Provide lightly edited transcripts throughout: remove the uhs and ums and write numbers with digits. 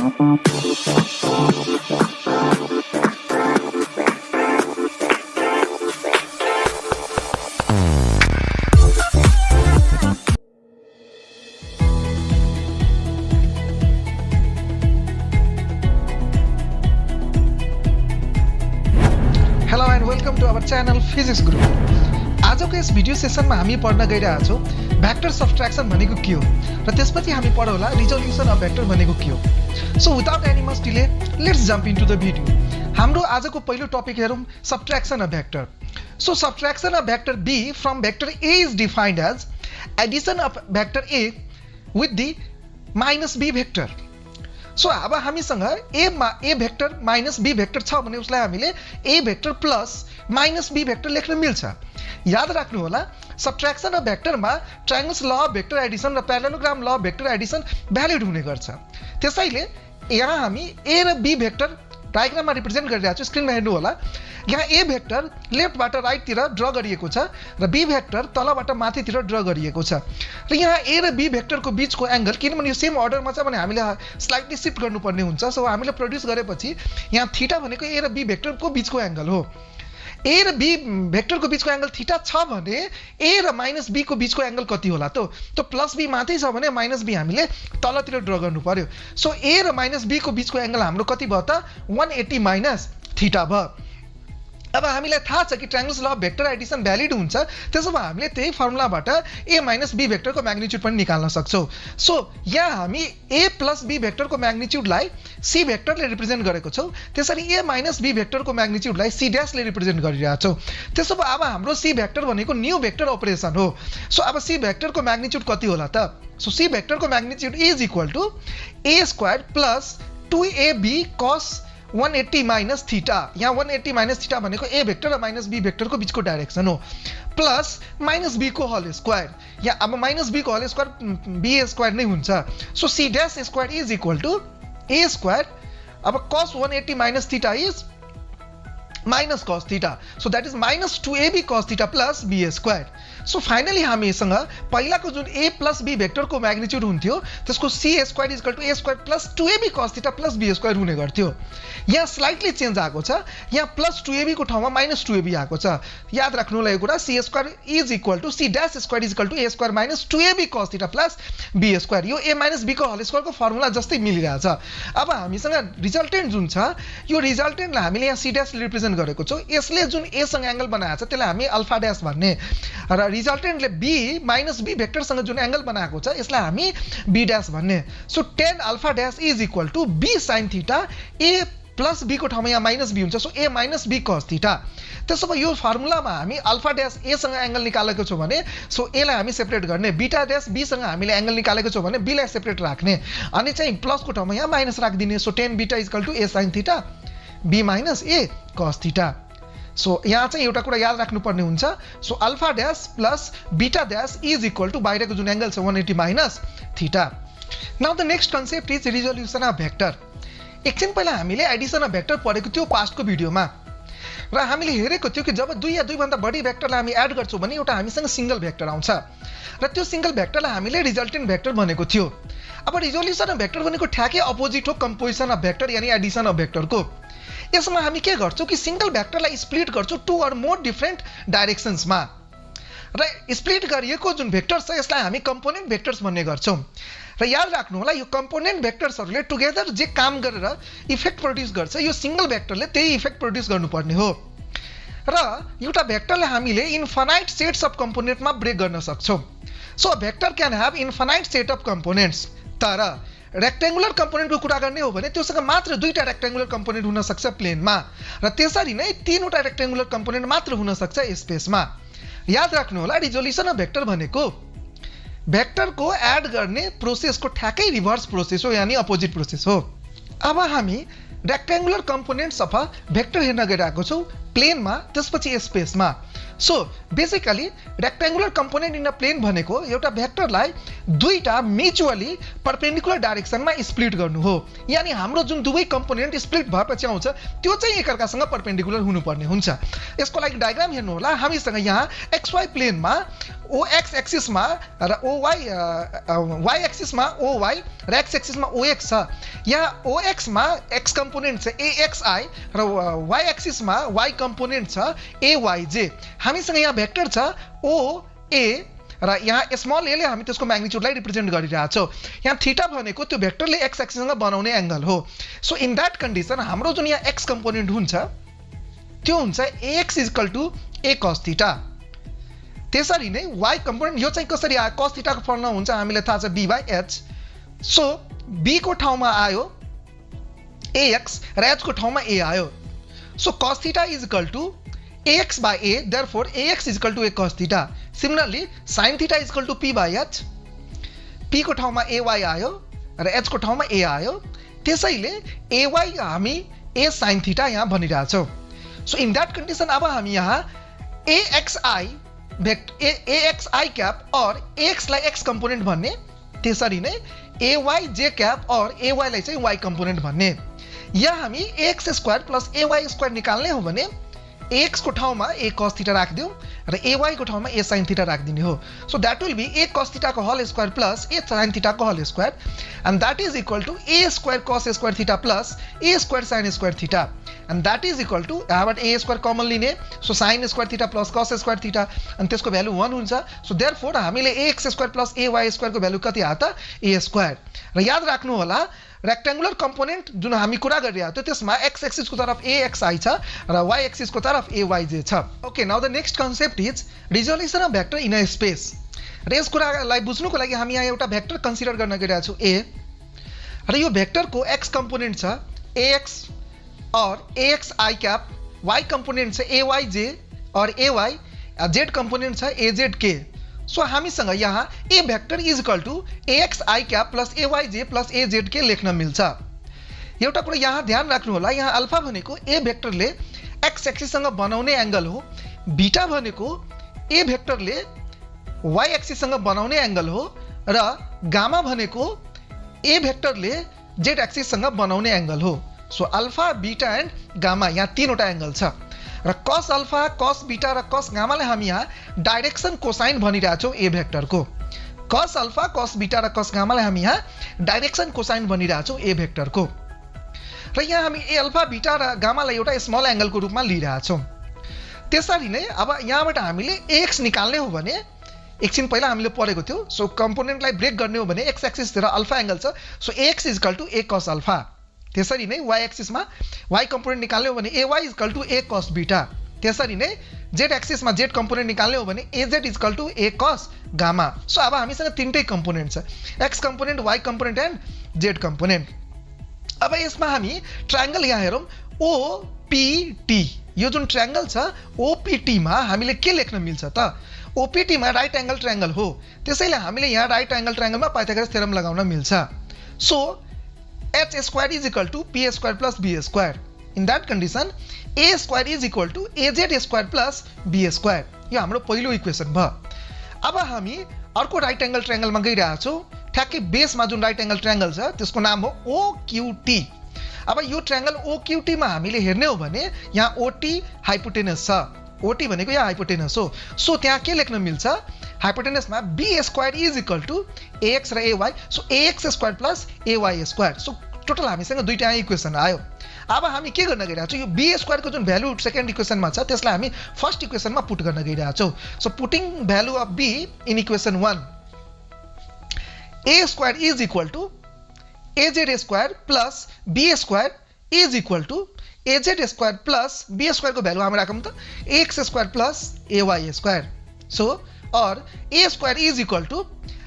Hello and welcome to our channel Physics Group. आजको यस video सेसनमा हामी पढ्न गइरहेका छौं भेक्टर सब्ट्र्याक्सन भनेको के हो र त्यसपछि हामी पढौला रिजोल्युसन अफ भेक्टर भनेको के हो। So without any much delay let's jump into the video. हाम्रो आजको पहिलो टपिक हेरौं subtraction of vector. So subtraction of vector B from vector A is defined as addition of vector A with the minus B vector. So अब हामीसँग A vector minus B vector छ भने उसलाई हामीले A vector plus minus B vector लेख्न मिल्छ। याद राख्नु होला सब्ट्र्याक्सन अफ भेक्टरमा triangles law of vector addition र प्यारालेलोग्राम ल अफ भेक्टर एडिसन भ्यालिड हुने गर्छ। त्यसैले यहाँ हामी ए र बी भेक्टर डायग्राममा रिप्रेजेन्ट गरिरहेको छु। स्क्रिनमा हेर्नु होला यहाँ ए भेक्टर लेफ्टबाट राइटतिर ड्र गरिएको छ र बी भेक्टर तलबाट माथितिर ड्र गरिएको छ र यहाँ ए र बी भेक्टरको बीचको एंगल किनभने यो सेम अर्डरमा छ भने हामीले स्लाइटली शिफ्ट गर्नुपर्ने हुन्छ। सो हामीले प्रोड्युस गरेपछि यहाँ थीटा भनेको ए र बी भेक्टरको बीचको एंगल हो। ए र बी भेक्टरको बीचको एंगल थीटा छ भने ए र माइनस बी को बीचको एंगल कति होला त प्लस बी माथि छ भने माइनस बी हामीले तलतिर ड्र गर्नु पर्यो। सो ए र माइनस बी को बीचको एंगल हाम्रो कति भयो त 180 माइनस थीटा भयो। अब हामीलाई थाहा छ कि triangles law of vector Edison valid हुन्छ। त्यसो भए हामीले त्यही फर्मुलाबाट ए माइनस बी भेक्टरको म्याग्निट्युड पनि निकाल्न सक्छौं। सो यहाँ हामी ए प्लस बी भेक्टरको म्याग्निट्युडलाई सी भेक्टरले रिप्रेजेन्ट गरेको छौं। त्यसरी ए माइनस बी भेक्टरको म्याग्निट्युडलाई सी ड्याशले रिप्रेजेन्ट गरिरहेका छौं। त्यसो भए अब हाम्रो सी भेक्टर भनेको न्यू भेक्टर अपरेसन हो। सो अब सी भेक्टरको म्याग्निट्युड कति होला त? सो सी भेक्टरको magnitude is equal to A square plus 2ab cos 180 minus theta. यहाँ 180 माइनस थीटा भनेको ए भेक्टर र माइनस बी भेक्टरको बीचको डाइरेक्सन हो प्लस माइनस बी को होल स्क्वायर। यहाँ अब माइनस बी को होल स्क्वायर बी स्क्वायर नै हुन्छ। So C dash square is equal to A square. अब cos 180 minus theta is minus cos theta. So that is minus 2ab cos theta plus B square. So finally हामीसँग पहिलाको जुन A plus B भेक्टरको magnitude हुन्थ्यो त्यसको C square is equal to A square plus 2ab cos theta plus B square हुने गर्थ्यो। यहाँ slightly change आएको छ, यहाँ प्लस 2ab को ठाउँमा माइनस 2ab आएको छ। याद राख्नु होला यो कुरा C square is equal to C dash square is equal to A square minus 2ab cos theta plus B square. यो ए माइनस बी को होल स्क्वायरको फर्मुला जस्तै मिलिरहेछ। अब हामीसँग रिजल्टेन्ट जुन छ यो रिजल्टेन्टलाई हामीले यहाँ सी डैशले रिप्रेजेन्ट गरेको छौं। यसले जुन ए सँग एंगल बनाएको छ त्यसलाई हामी अल्फा डैश भन्ने र रिजल्टेन्टले बी माइनस बी भेक्टरसँग जुन एंगल बनाएको छ यसलाई हामी बी डैश भन्ने। So tan alpha dash is equal to B sin theta. A plus B को ठाउँमा यहाँ माइनस बी हुन्छ। So A minus B cos theta. त्यसो भए यो फर्मुलामा हामी अल्फा डैश ए सँग एंगल निकालेको छौं भने सो ए लाई हामी सेपरेट गर्ने, बीटा डैश बी सँग हामीले एंगल निकालेको छौं भने बी लाई सेपरेट राख्ने अनि चाहिँ प्लस को ठाउँमा यहाँ माइनस राखिदिने। So tan beta is equal to A sin theta B minus A cos theta. So यहाँ चाहिँ एउटा कुरा याद राख्नुपर्ने हुन्छ। So alpha dash plus beta dash is equal to बाहिरको जुन एंगल छ 180 minus theta. Now the next concept is resolution of vector. एकछिन पहिला हामीले एडिसन अफ भेक्टर पढेको थियो पास्टको भिडियोमा र हामीले हेरेको थियो कि जब दुई या दुई भन्दा बढी भेक्टरलाई हामी एड गर्छौं भने एउटा हामीसँग सिंगल भेक्टर आउँछ र त्यो सिंगल भेक्टरलाई हामीले रिजल्टेन्ट भेक्टर भनेको थियो। अब रिजोल्युसन अफ भेक्टर भनेको ठ्याक्कै अपोजिट हो कम्पोजिसन अफ भेक्टर यानी एडिसन अफ भेक्टरको। यसमा हामी के गर्छौं कि सिंगल भेक्टरलाई स्प्लिट गर्छौं टु अर मोर डिफरेन्ट डाइरेक्सन्समा र स्प्लिट गरिएको जुन भेक्टर छ यसलाई हामी कम्पोनेन्ट भेक्टर्स भन्ने गर्छौं। र याद राख्नु होला यो कम्पोनेन्ट भेक्टर्सहरुले टुगेदर जे काम गरेर इफेक्ट प्रोड्युस गर्छ यो सिंगल भेक्टरले त्यही इफेक्ट प्रोड्युस गर्नुपर्ने हो। र एउटा भेक्टरलाई हामीले इन्फाइनाइट सेट्स अफ कम्पोनेन्टमा ब्रेक गर्न सक्छौं। So a vector can have infinite set of components. तर रेक्टेंगुलर कम्पोनेन्टको कुरा गर्ने हो भने त्योसँग मात्र दुईटा रेक्टेंगुलर कम्पोनेन्ट हुन सक्छ प्लेनमा र त्यसरी नै तीनवटा रेक्टेंगुलर कम्पोनेन्ट मात्र हुन सक्छ स्पेसमा। याद राख्नु होला रिजोल्युसन अफ भेक्टर भनेको भेक्टरको एड गर्ने प्रोसेसको ठ्याक्कै रिभर्स प्रोसेस हो यानी अपोजिट प्रोसेस हो। अब हामी रेक्टेंगुलर कम्पोनेन्ट्स अफ भेक्टर हेर्न गइरहेको छौं प्लेनमा त्यसपछि स्पेसमा। So basically rectangular component in a plane भनेको एउटा भेक्टरलाई दुईटा म्युचुअली परपेंडिकुलर डाइरेक्सनमा स्प्लिट गर्नु हो। यानी हाम्रो जुन दुवै कंपोनेंट स्प्लिट भएपछि आउँछ त्यो चाहिँ एकअर्कासँग परपेंडिकुलर हुनुपर्ने हुन्छ। यसको लागि डायग्राम हेर्नु होला। हामीसँग यहाँ xy प्लेनमा OX एक्सिस मा र OY y एक्सिस मा OY र x एक्सिस मा OX छ। यहाँ OX मा x कंपोनेंट छ AXI र y एक्सिस मा y कंपोनेंट छ AYJ। हामीसँग यहाँ भेक्टर छ OA र यहाँ स्मल a ले हामी त्यसको म्याग्निट्युडलाई रिप्रेजेन्ट गरिरहेछौँ। यहाँ थीटा भनेको त्यो भेक्टरले x एक्सिससँग बनाउने एंगल हो। सो इन दैट कंडिसन हाम्रो जुन यहाँ x कंपोनेंट हुन्छ त्यो हुन्छ AX = a cos थीटा। त्यसरी नै y कंपोनेंट यो चाहिँ कसरी आयो cos थीटा को फर्मुला हुन्छ हामीलाई थाहा छ b/h। सो b को ठाउँमा आयो ax र h को ठाउँमा a आयो। So cos theta = ax/a, therefore ax = a cos theta. Similarly sin theta = p/h, p को ठाउँमा ay आयो र h को ठाउँमा a आयो। त्यसैले ay हामी a sin थीटा यहाँ भनिरहेछौँ। सो इन दैट कंडीशन अब हामी यहाँ AXI कैप और AX लाई X कंपोनेंट भन्ने, त्यसरी नै AYJ कैप और AY लाई चाहिँ Y कंपोनेंट भन्ने। यहाँ हामी AX² + AY² निकाल्ने हो भने AX को ठाउँमा a cos थीटा राख्दियौ र AY को ठाउँमा a sin थीटा राख्दिने हो। So that will be a cos theta को whole square plus a sin theta को whole square and that is equal to a² cos² theta plus a² sin² theta and that is equal to यहाँबाट a² common लिने। So sin² theta plus cos² theta अनि त्यसको value 1 हुन्छ। So therefore हामीले ax² plus ay² को value कति आयो त a²। र याद राख्नु होला रेक्टेंगुलर कंपोनेंट जुन हामी कुरा गरिरहेको थियो त्यसमा x एक्सिस को तरफ AXI छ र y एक्सिस को तरफ AYJ छ। Okay, now the next concept is resolution of vector in a space. र यस कुरालाई बुझ्नुको लागि हामी यहाँ एउटा भेक्टर कन्सिडर गर्न गइरहेको छौँ A र यो भेक्टरको x कंपोनेंट छ AX और AXI कैप, y कंपोनेंट छ AYJ और AY, z कंपोनेंट छ AZK। सो हामीसँग यहाँ a vector is equal to AXI cap plus AYJ plus AZK लेख्न मिल्छ। एउटा कुरा यहाँ ध्यान राख्नु होला, यहाँ अल्फा भनेको a भेक्टरले x एक्सिससँग बनाउने एंगल हो, बीटा भनेको a भेक्टरले y एक्सिससँग बनाउने एंगल हो र गामा भनेको a भेक्टरले z एक्सिससँग बनाउने एंगल हो। So alpha, beta and gamma यहाँ तीनवटा एंगल छ र cos अल्फा, cos बीटा र cos गामालाई हामी यहाँ डाइरेक्सन कोसाइन भनिरहेछौँ a भेक्टर को। cos अल्फा, cos बीटा र cos गामालाई हामी यहाँ डाइरेक्सन कोसाइन भनिरहेछौँ a भेक्टर को। र यहाँ हामी a अल्फा, बीटा र गामालाई एउटा स्मल एंगल को रूपमा लिइरहेछौँ। त्यसरी नै अब यहाँबाट हामीले ax निकाल्ने हो भने एकछिन पहिला हामीले पढेको थियो। सो कम्पोनेन्टलाई ब्रेक गर्ने हो भने x एक्सिस तिर अल्फा एंगल छ। So ax = a cos alpha. त्यसरी नै y एक्सिस मा y कंपोनेंट निकाल्ने हो भने ay = a cos बीटा। त्यसरी नै z एक्सिस मा z कंपोनेंट निकाल्ने हो भने az = a cos gamma. So अब हामीसँग तीनटै कंपोनेंट छ, x component, y component and z component. अब यसमा हामी ट्रायंगल यहाँ हेरौँ OPT। यो जुन ट्रायंगल छ OPT मा हामीले के लेख्न मिल्छ त? OPT मा राइट एंगल ट्रायंगल हो, त्यसैले हामीले यहाँ राइट एंगल ट्रायंगलमा पाइथागोरस थ्योरम लगाउन मिल्छ। So h² = p² plus b²। In that condition a² is equal to az² plus b²। यो हाम्रो पहिलो इक्वेसन भयो। अब हामी अर्को राइट एंगल ट्रायंगलमा गइरहेछौँ। ठ्याक्कै बेसमा जुन राइट एंगल ट्रायंगल छ त्यसको नाम हो OQT। अब यो ट्रायंगल OQT मा हामीले हेर्ने हो भने यहाँ OT हाइपोटेनस छ। OT भनेको यहाँ हाइपोटेनस हो। सो त्यहाँ के लेख्न मिल्छ? हाइपोटेनसमा b² is equal to ax र ay। So ax² plus ay²। So total हामीसँग दुईटा इक्वेसन आयो। अब हामी के गर्न गइरहेको छौँ? यो b² को जुन भ्यालु सेकेन्ड इक्वेसनमा छ त्यसलाई हामी फर्स्ट इक्वेसनमा पुट गर्न गइरहेको छौँ। So putting value of b in equation 1, a² is equal to az² plus b² is equal to az² plus b² को भ्यालु हामी राखौँ त ax² plus ay²। सो और a² is equal to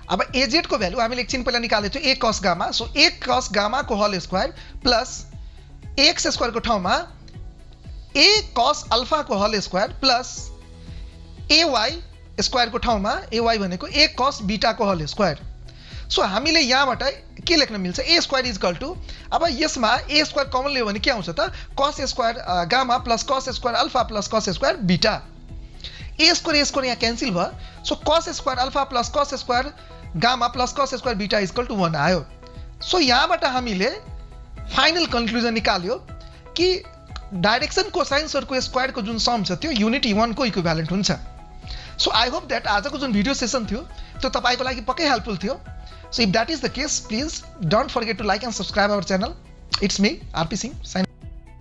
अब az को भ्यालु हामीले एकछिन पहिला निकालेको थियो a cos gamma. So a cos gamma को होल स्क्वायर प्लस ax² को ठाउँमा a cos अल्फा को होल स्क्वायर प्लस ay² को ठाउँमा ay भनेको a cos बीटा को होल स्क्वायर। सो हामीले यहाँबाट के लेख्न मिल्छ? a² इज इक्वल टू, अब यसमा a² कमन लियो भने के आउँछ त? cos² gamma plus cos² alpha plus cos² beta. A square यहाँ क्यान्सिल भयो. So cos square alpha plus cos square gamma plus cos square beta equal to 1 आयो. So यहाँबाट हामीले फाइनल कन्क्लुजन निकाल्यो कि डाइरेक्सन कोसाइन्सहरुको स्क्वायरको जुन सम छ त्यो युनिट E1 को इक्विभ्यालेन्ट हुन्छ. सो आई होप दैट आजको जुन भिडियो सेसन थियो त्यो तपाईको लागि पक्कै हेल्पफुल थियो. So if that is the case, please don't forget to like and subscribe our channel. It's me, RP Singh.